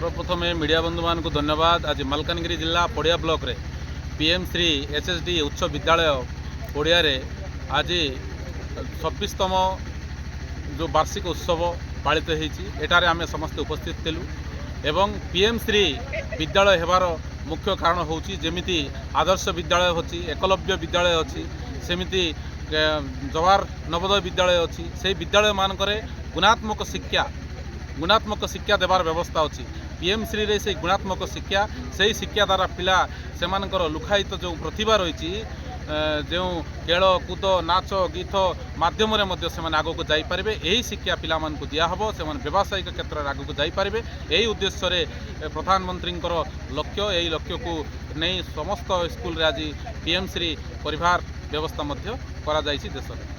सर्वप्रथमे media बंधु मान को धन्यवाद। आज मलकानगिरी जिला पड़िया ब्लॉक रे पीएम श्री एचएसडी उच्च विद्यालय पड़िया रे आज 26तम जो वार्षिक उत्सव पालित होटार आम समस्ते उपस्थित थिलु एवं पीएम श्री विद्यालय हेबार मुख्य कारण होची जेमिति आदर्श विद्यालय होची, एकलव्य विद्यालय अच्छी, सेमिति जवाहर नवोदय विद्यालय अच्छी। से विद्यालय मानकरे गुणात्मक शिक्षा देवार व्यवस्था अच्छी। पीएम श्री रे से गुणात्मक शिक्षा से शिक्षा द्वारा पिला से लुखायित जो प्रतिभा रही जो खेल कूद नाच गीत माध्यम से आग को जापारे यही शिक्षा पिला दिहब से व्यावसायिक क्षेत्र में आग को जापारे यही उद्देश्य रे प्रधानमंत्री लक्ष्य यही लक्ष्य को नहीं समस्त स्कूल रे आज पीएम श्री परिवार व्यवस्था करा देश में।